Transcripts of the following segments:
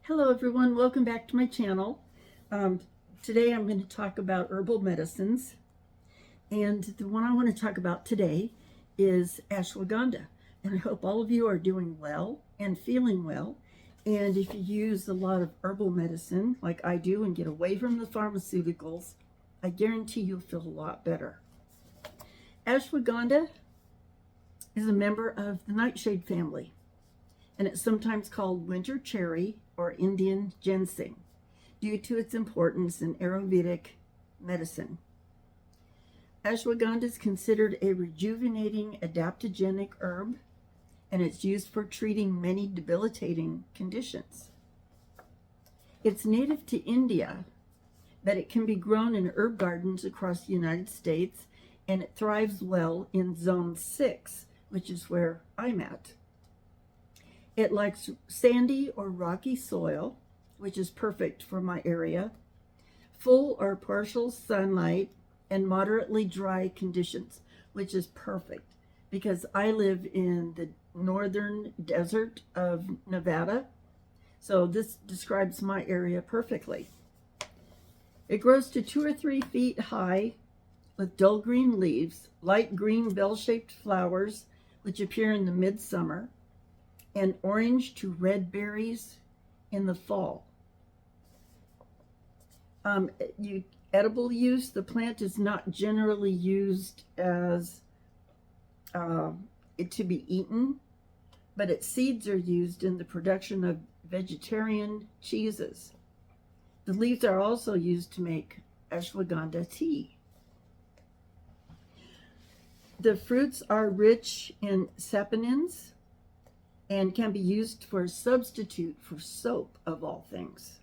Hello everyone, welcome back to my channel. Today I'm going to talk about herbal medicines, and the one I want to talk about today is ashwagandha. And I hope all of you are doing well and feeling well. And if you use a lot of herbal medicine like I do and get away from the pharmaceuticals, I guarantee you'll feel a lot better. Ashwagandha is a member of the nightshade family, and it's sometimes called winter cherry or Indian ginseng due to its importance in Ayurvedic medicine. Ashwagandha is considered a rejuvenating adaptogenic herb, and it's used for treating many debilitating conditions. It's native to India, but it can be grown in herb gardens across the United States, and it thrives well in Zone 6, which is where I'm at. It likes sandy or rocky soil, which is perfect for my area, full or partial sunlight, and moderately dry conditions, which is perfect because I live in the northern desert of Nevada, so this describes my area perfectly. It grows to 2 or 3 feet high with dull green leaves, light green bell-shaped flowers, which appear in the midsummer, and orange to red berries in the fall. Edible use, the plant is not generally used as to be eaten, but its seeds are used in the production of vegetarian cheeses. The leaves are also used to make ashwagandha tea. The fruits are rich in saponins and can be used for a substitute for soap, of all things.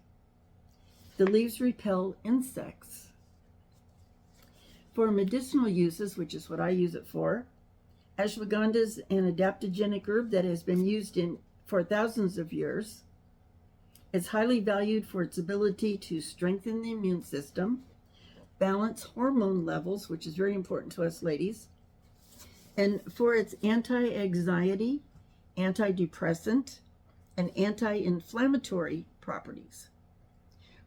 The leaves repel insects. For medicinal uses, which is what I use it for, ashwagandha is an adaptogenic herb that has been used for thousands of years. It's highly valued for its ability to strengthen the immune system, balance hormone levels, which is very important to us ladies, and for its anti-anxiety, antidepressant, and anti-inflammatory properties.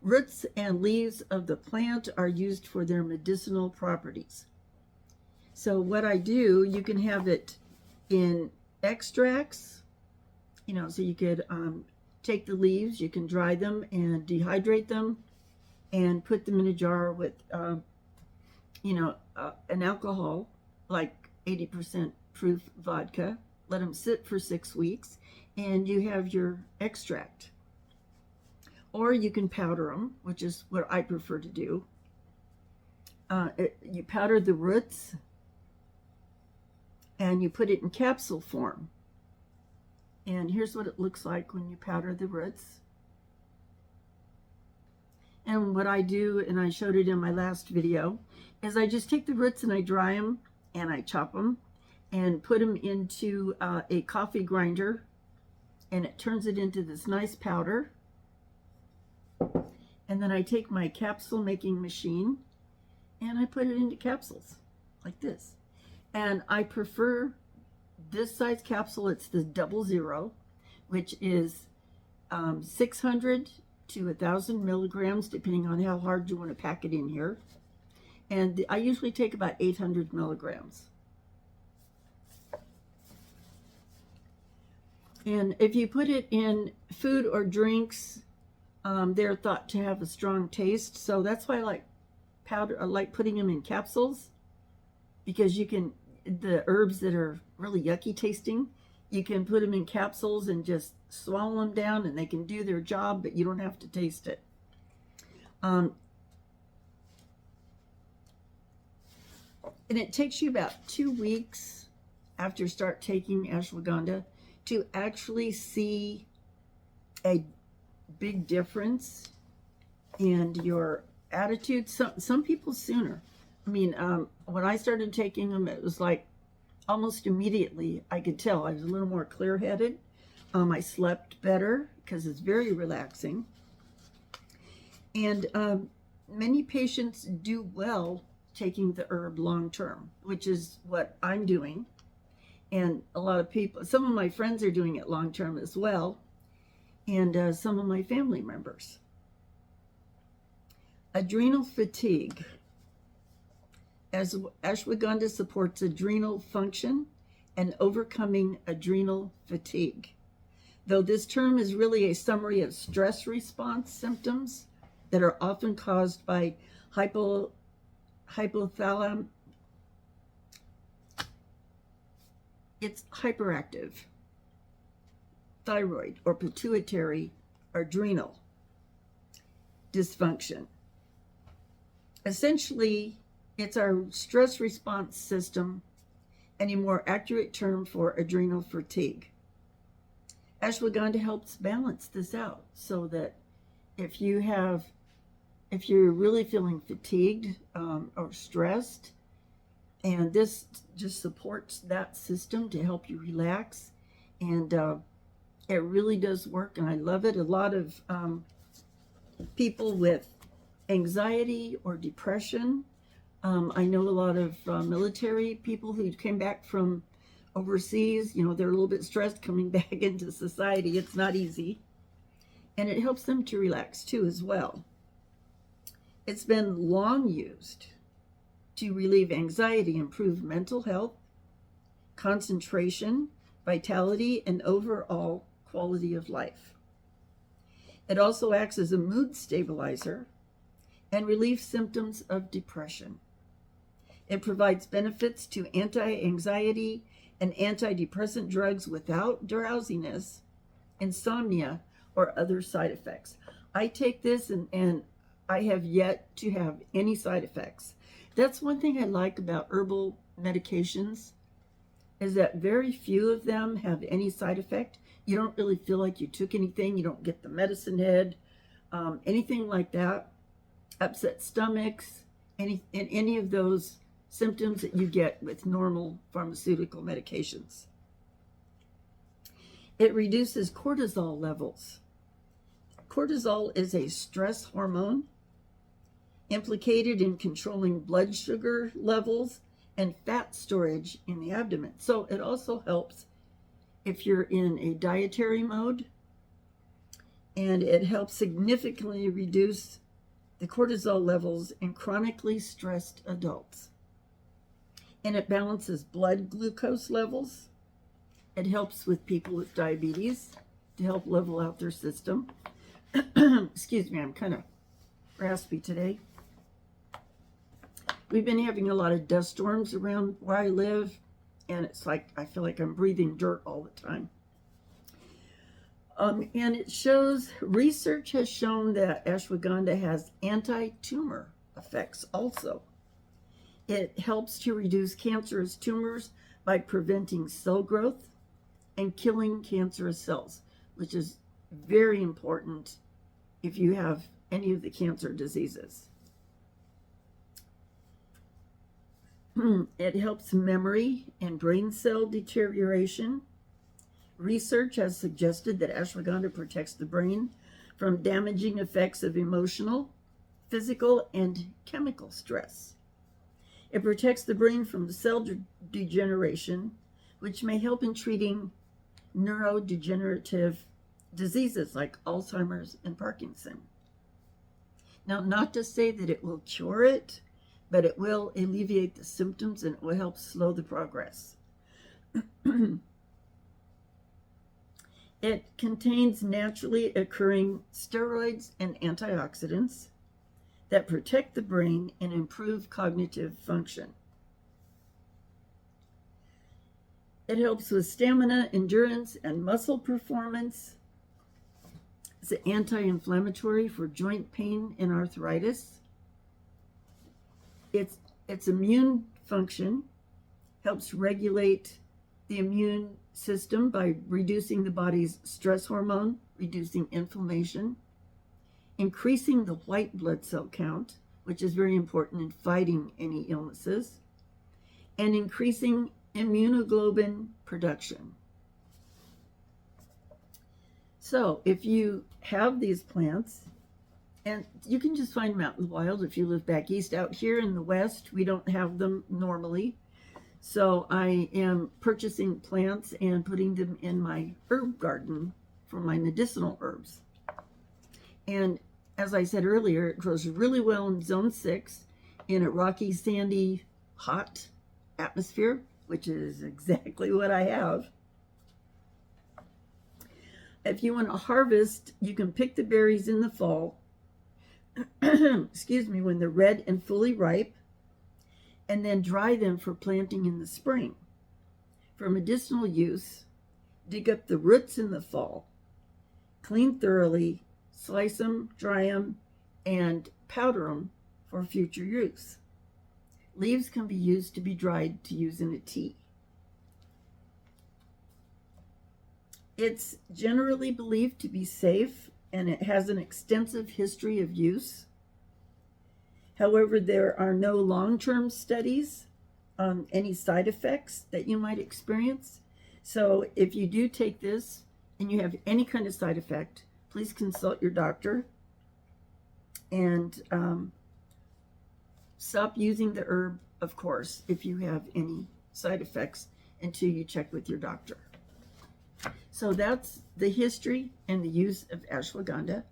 Roots and leaves of the plant are used for their medicinal properties. So what I do, you can have it in extracts, so you could take the leaves, you can dry them and dehydrate them and put them in a jar with, an alcohol, like 80% proof vodka. Let them sit for 6 weeks, and you have your extract. Or you can powder them, which is what I prefer to do. You powder the roots, and you put it in capsule form. And here's what it looks like when you powder the roots. And what I do, and I showed it in my last video, is I just take the roots and I dry them, and I chop them, and put them into a coffee grinder, and it turns it into this nice powder. And then I take my capsule making machine and I put it into capsules like this. And I prefer this size capsule. It's the 00, which is 600 to 1,000 milligrams, depending on how hard you want to pack it in here. And I usually take about 800 milligrams. And if you put it in food or drinks, they're thought to have a strong taste. So that's why I like putting them in capsules, because the herbs that are really yucky tasting, you can put them in capsules and just swallow them down, and they can do their job, but you don't have to taste it. And it takes you about 2 weeks after you start taking ashwagandha to actually see a big difference in your attitude. Some people sooner. I mean, when I started taking them, it was like almost immediately I could tell I was a little more clear-headed. I slept better because it's very relaxing. And many patients do well taking the herb long-term, which is what I'm doing. And a lot of people, some of my friends are doing it long-term as well. and some of my family members. Adrenal fatigue. As ashwagandha supports adrenal function and overcoming adrenal fatigue. Though this term is really a summary of stress response symptoms that are often caused by hypothalamus. It's hyperactive thyroid or pituitary adrenal dysfunction. Essentially, it's our stress response system and a more accurate term for adrenal fatigue. Ashwagandha helps balance this out so that if you're really feeling fatigued or stressed, and this just supports that system to help you relax, and it really does work, and I love it. A lot of people with anxiety or depression. I know a lot of military people who came back from overseas, they're a little bit stressed coming back into society. It's not easy. And it helps them to relax too as well. It's been long used to relieve anxiety, improve mental health, concentration, vitality, and overall quality of life. It also acts as a mood stabilizer and relieves symptoms of depression. It provides benefits to anti-anxiety and antidepressant drugs without drowsiness, insomnia, or other side effects. I take this and I have yet to have any side effects. That's one thing I like about herbal medications, is that very few of them have any side effect. You don't really feel like you took anything. You don't get the medicine head, anything like that. Upset stomachs, any of those symptoms that you get with normal pharmaceutical medications. It reduces cortisol levels. Cortisol is a stress hormone implicated in controlling blood sugar levels and fat storage in the abdomen. So it also helps if you're in a dietary mode, and it helps significantly reduce the cortisol levels in chronically stressed adults. And it balances blood glucose levels. It helps with people with diabetes to help level out their system. Excuse me, I'm kind of raspy today. We've been having a lot of dust storms around where I live, and it's like I feel like I'm breathing dirt all the time. And it shows, research has shown that ashwagandha has anti-tumor effects also. It helps to reduce cancerous tumors by preventing cell growth and killing cancerous cells, which is very important if you have any of the cancer diseases. It helps memory and brain cell deterioration. Research has suggested that ashwagandha protects the brain from damaging effects of emotional, physical, and chemical stress. It protects the brain from cell degeneration, which may help in treating neurodegenerative diseases like Alzheimer's and Parkinson. Now, not to say that it will cure it, but it will alleviate the symptoms and it will help slow the progress. It contains naturally occurring steroids and antioxidants that protect the brain and improve cognitive function. It helps with stamina, endurance, and muscle performance. It's anti-inflammatory for joint pain and arthritis. Its immune function helps regulate the immune system by reducing the body's stress hormone, reducing inflammation, increasing the white blood cell count, which is very important in fighting any illnesses, and increasing immunoglobulin production. So if you have these plants, and you can just find them out in the wild if you live back east. Out here in the west, we don't have them normally. So I am purchasing plants and putting them in my herb garden for my medicinal herbs. And as I said earlier, it grows really well in zone 6 in a rocky, sandy, hot atmosphere, which is exactly what I have. If you want to harvest, you can pick the berries in the fall, excuse me, when they're red and fully ripe, and then dry them for planting in the spring. For medicinal use, dig up the roots in the fall, clean thoroughly, slice them, dry them, and powder them for future use. Leaves can be used to be dried to use in a tea. It's generally believed to be safe, and it has an extensive history of use. However, there are no long-term studies on any side effects that you might experience. So if you do take this and you have any kind of side effect, please consult your doctor and stop using the herb, of course, if you have any side effects until you check with your doctor. So that's the history and the use of ashwagandha.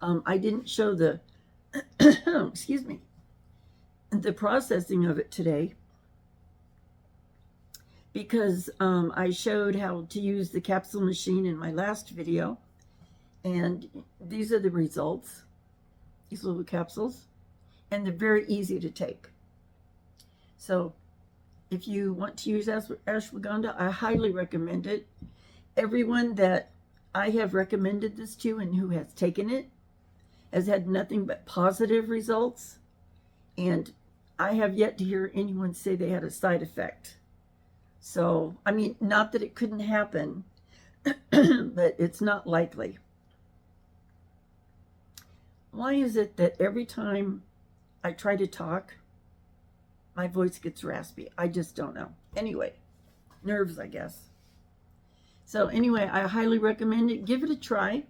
I didn't show the excuse me, the processing of it today because I showed how to use the capsule machine in my last video, and these are the results, these little capsules, and they're very easy to take. So if you want to use ashwagandha, I highly recommend it. Everyone that I have recommended this to and who has taken it has had nothing but positive results, and I have yet to hear anyone say they had a side effect. So, I mean, not that it couldn't happen, but it's not likely. Why is it that every time I try to talk, my voice gets raspy? I just don't know. Anyway, nerves, I guess. So anyway, I highly recommend it. Give it a try.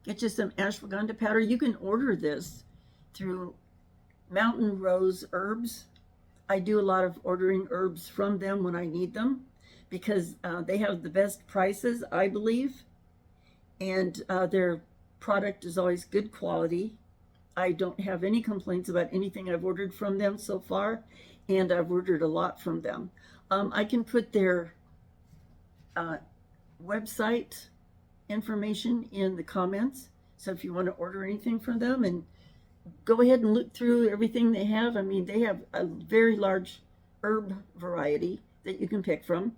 Get you some ashwagandha powder. You can order this through Mountain Rose Herbs. I do a lot of ordering herbs from them when I need them because they have the best prices, I believe, and their product is always good quality. I don't have any complaints about anything I've ordered from them so far, and I've ordered a lot from them. I can put their website information in the comments, so if you want to order anything from them, and go ahead and look through everything they have. I mean, they have a very large herb variety that you can pick from.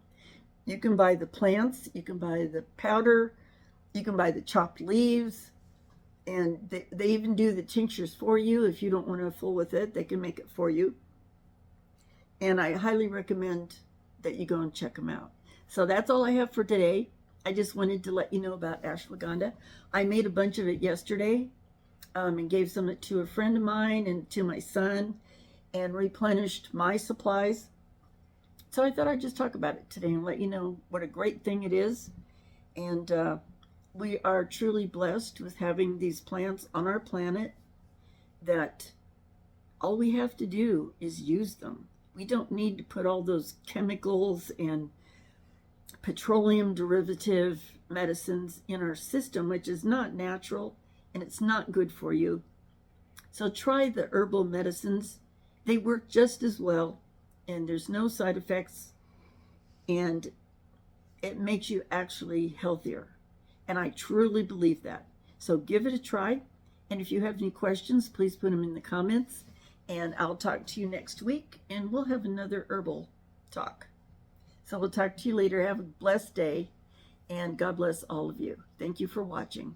You can buy the plants, you can buy the powder, you can buy the chopped leaves, and they even do the tinctures for you. If you don't want to fool with it, they can make it for you. And I highly recommend that you go and check them out. So that's all I have for today. I just wanted to let you know about ashwagandha. I made a bunch of it yesterday and gave some to a friend of mine and to my son and replenished my supplies. So I thought I'd just talk about it today and let you know what a great thing it is. And we are truly blessed with having these plants on our planet that all we have to do is use them. We don't need to put all those chemicals and petroleum derivative medicines in our system, which is not natural and it's not good for you. So try the herbal medicines. They work just as well, and there's no side effects, and it makes you actually healthier. And I truly believe that. So give it a try. And if you have any questions, please put them in the comments, and I'll talk to you next week, and we'll have another herbal talk. So we'll talk to you later. Have a blessed day, and God bless all of you. Thank you for watching.